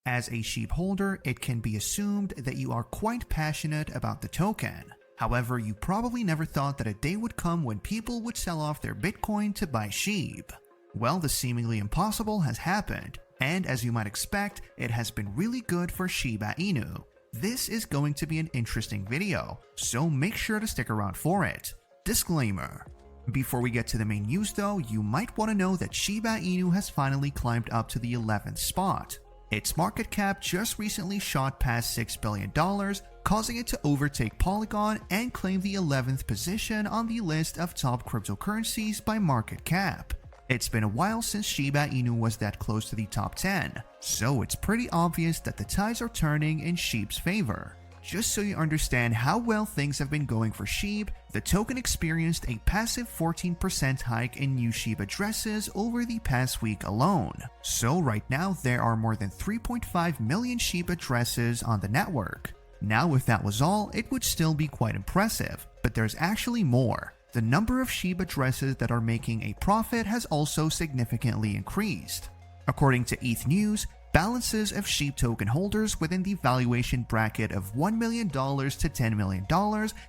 As a SHIB holder, it can be assumed that you are quite passionate about the token. However, you probably never thought that a day would come when people would sell off their Bitcoin to buy SHIB. Well, the seemingly impossible has happened, and as you might expect, it has been really good for Shiba Inu. This is going to be an interesting video, so make sure to stick around for it. Disclaimer. Before we get to the main news though, you might want to know that Shiba Inu has finally climbed up to the 11th spot. Its market cap just recently shot past $6 billion, causing it to overtake Polygon and claim the 11th position on the list of top cryptocurrencies by market cap. It's been a while since Shiba Inu was that close to the top 10, so it's pretty obvious that the tides are turning in SHIB's favor. Just so you understand how well things have been going for SHIB, the token experienced a passive 14% hike in new SHIB addresses over the past week alone. So right now there are more than 3.5 million SHIB addresses on the network. Now if that was all, it would still be quite impressive, but there's actually more. The number of SHIB addresses that are making a profit has also significantly increased. According to ETH News, balances of SHIB token holders within the valuation bracket of $1 million to $10 million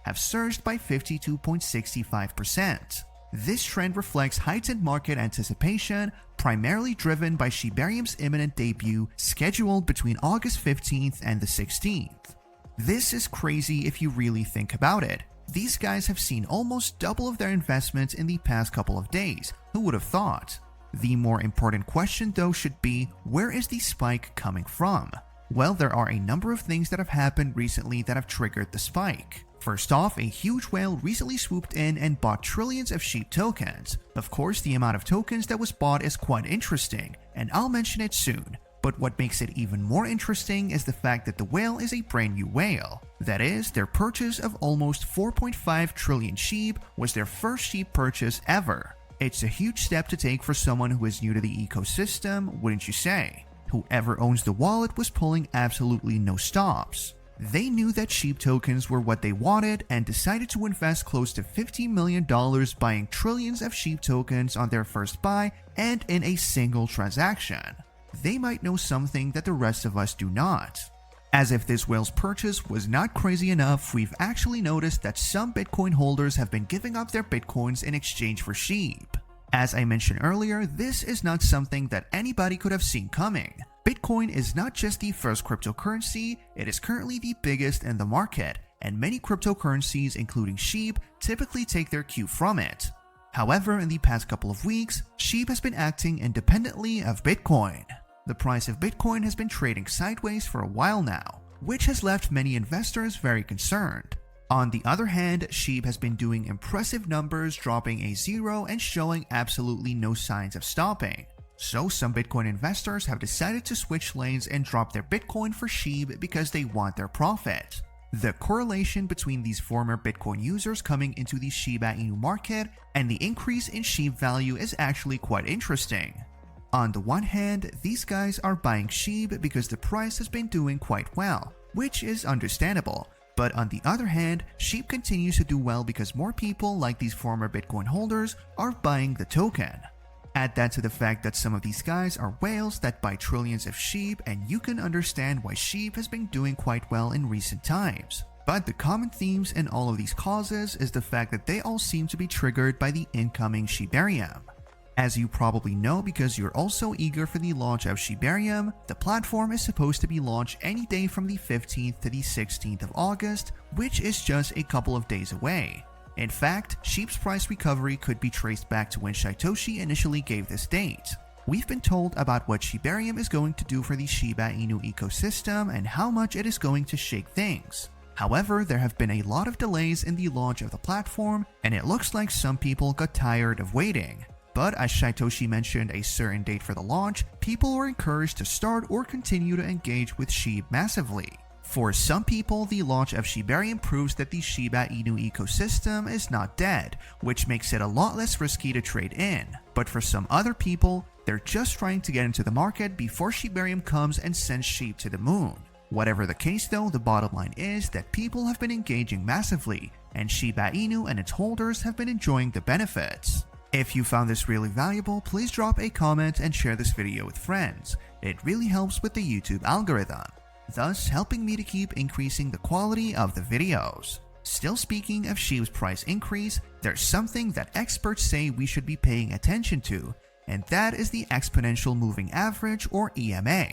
have surged by 52.65%. This trend reflects heightened market anticipation, primarily driven by Shibarium's imminent debut scheduled between August 15th and the 16th. This is crazy if you really think about it. These guys have seen almost double of their investments in the past couple of days. Who would have thought? The more important question though should be, where is the spike coming from? Well, there are a number of things that have happened recently that have triggered the spike. First off, a huge whale recently swooped in and bought trillions of SHIB tokens. Of course, the amount of tokens that was bought is quite interesting, and I'll mention it soon. But what makes it even more interesting is the fact that the whale is a brand new whale. That is, their purchase of almost 4.5 trillion SHIB was their first SHIB purchase ever. It's a huge step to take for someone who is new to the ecosystem, wouldn't you say? Whoever owns the wallet was pulling absolutely no stops. They knew that SHIB tokens were what they wanted and decided to invest close to $50 million buying trillions of SHIB tokens on their first buy and in a single transaction. They might know something that the rest of us do not. As if this whale's purchase was not crazy enough, we've actually noticed that some Bitcoin holders have been giving up their Bitcoins in exchange for SHIB. As I mentioned earlier, this is not something that anybody could have seen coming. Bitcoin is not just the first cryptocurrency, it is currently the biggest in the market, and many cryptocurrencies including SHIB typically take their cue from it. However, in the past couple of weeks, SHIB has been acting independently of Bitcoin. The price of Bitcoin has been trading sideways for a while now, which has left many investors very concerned. On the other hand, SHIB has been doing impressive numbers, dropping a zero and showing absolutely no signs of stopping. So some Bitcoin investors have decided to switch lanes and drop their Bitcoin for SHIB because they want their profit. The correlation between these former Bitcoin users coming into the Shiba Inu market and the increase in SHIB value is actually quite interesting. On the one hand, these guys are buying SHIB because the price has been doing quite well, which is understandable. But on the other hand, SHIB continues to do well because more people like these former Bitcoin holders are buying the token. Add that to the fact that some of these guys are whales that buy trillions of SHIB, and you can understand why SHIB has been doing quite well in recent times. But the common themes in all of these causes is the fact that they all seem to be triggered by the incoming Shibarium. As you probably know because you're also eager for the launch of Shibarium, the platform is supposed to be launched any day from the 15th to the 16th of August, which is just a couple of days away. In fact, SHIB's price recovery could be traced back to when Satoshi initially gave this date. We've been told about what Shibarium is going to do for the Shiba Inu ecosystem and how much it is going to shake things. However, there have been a lot of delays in the launch of the platform, and it looks like some people got tired of waiting. But as Satoshi mentioned a certain date for the launch, people were encouraged to start or continue to engage with SHIB massively. For some people, the launch of Shibarium proves that the Shiba Inu ecosystem is not dead, which makes it a lot less risky to trade in. But for some other people, they're just trying to get into the market before Shibarium comes and sends SHIB to the moon. Whatever the case though, the bottom line is that people have been engaging massively, and Shiba Inu and its holders have been enjoying the benefits. If you found this really valuable, please drop a comment and share this video with friends. it really helps with the YouTube algorithm, thus helping me to keep increasing the quality of the videos. Still speaking of SHIB's price increase, there's something that experts say we should be paying attention to, and that is the exponential moving average, or EMA.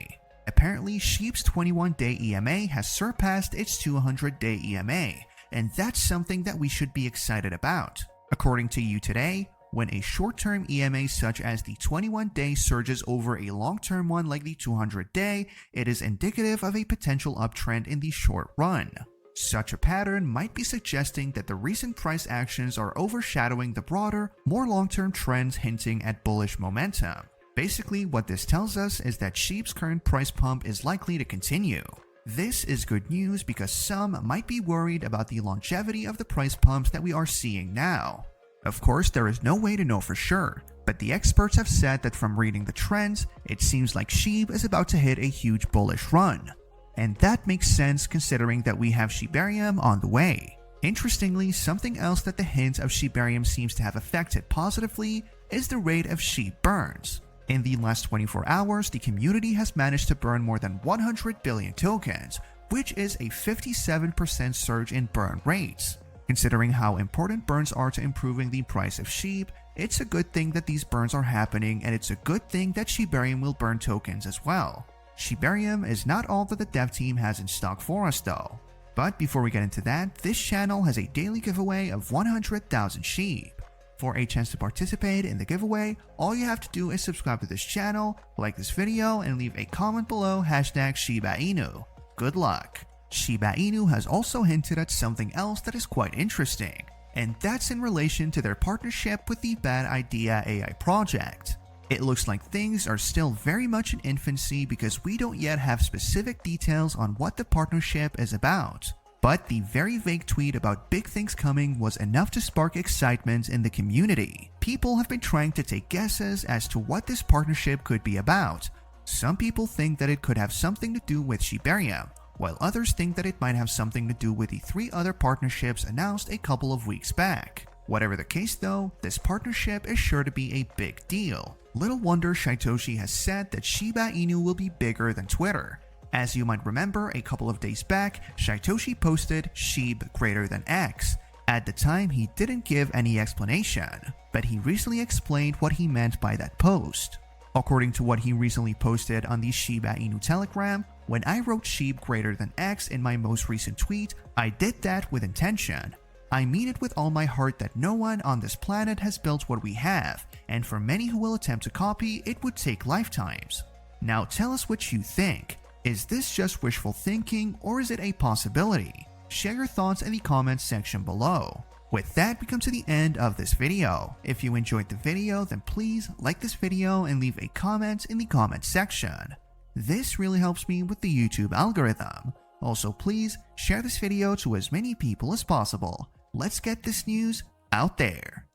Apparently, SHIB's 21-day EMA has surpassed its 200-day EMA, and that's something that we should be excited about. According to You Today, when a short-term EMA such as the 21-day surges over a long-term one like the 200-day, it is indicative of a potential uptrend in the short run. Such a pattern might be suggesting that the recent price actions are overshadowing the broader, more long-term trends hinting at bullish momentum. Basically, what this tells us is that SHIB's current price pump is likely to continue. This is good news because some might be worried about the longevity of the price pumps that we are seeing now. Of course, there is no way to know for sure, but the experts have said that from reading the trends, it seems like SHIB is about to hit a huge bullish run. And that makes sense considering that we have Shibarium on the way. Interestingly, something else that the hint of Shibarium seems to have affected positively is the rate of Shib Burns. In the last 24 hours, the community has managed to burn more than 100 billion tokens, which is a 57% surge in burn rates. Considering how important burns are to improving the price of SHIB, it's a good thing that these burns are happening, and it's a good thing that Shibarium will burn tokens as well. Shibarium is not all that the dev team has in stock for us though. But before we get into that, this channel has a daily giveaway of 100,000 SHIB. For a chance to participate in the giveaway, all you have to do is subscribe to this channel, like this video, and leave a comment below #ShibaInu. Good luck! Shiba Inu has also hinted at something else that is quite interesting, and that's in relation to their partnership with the Bad Idea AI project. It looks like things are still very much in infancy because we don't yet have specific details on what the partnership is about. But the very vague tweet about big things coming was enough to spark excitement in the community. People have been trying to take guesses as to what this partnership could be about. Some people think that it could have something to do with Shibarium, while others think that it might have something to do with the 3 other partnerships announced a couple of weeks back. Whatever the case though, this partnership is sure to be a big deal. Little wonder Shytoshi has said that Shiba Inu will be bigger than Twitter. As you might remember, a couple of days back, Shytoshi posted Shib greater than X. At the time, he didn't give any explanation, but he recently explained what he meant by that post. According to what he recently posted on the Shiba Inu Telegram, when I wrote Shib greater than X in my most recent tweet, I did that with intention. I mean it with all my heart that no one on this planet has built what we have, and for many who will attempt to copy, it would take lifetimes. Now tell us what you think. Is this just wishful thinking, or is it a possibility? Share your thoughts in the comments section below. With that, we come to the end of this video. If you enjoyed the video, then please like this video and leave a comment in the comment section. This really helps me with the YouTube algorithm. Also, please share this video to as many people as possible. Let's get this news out there.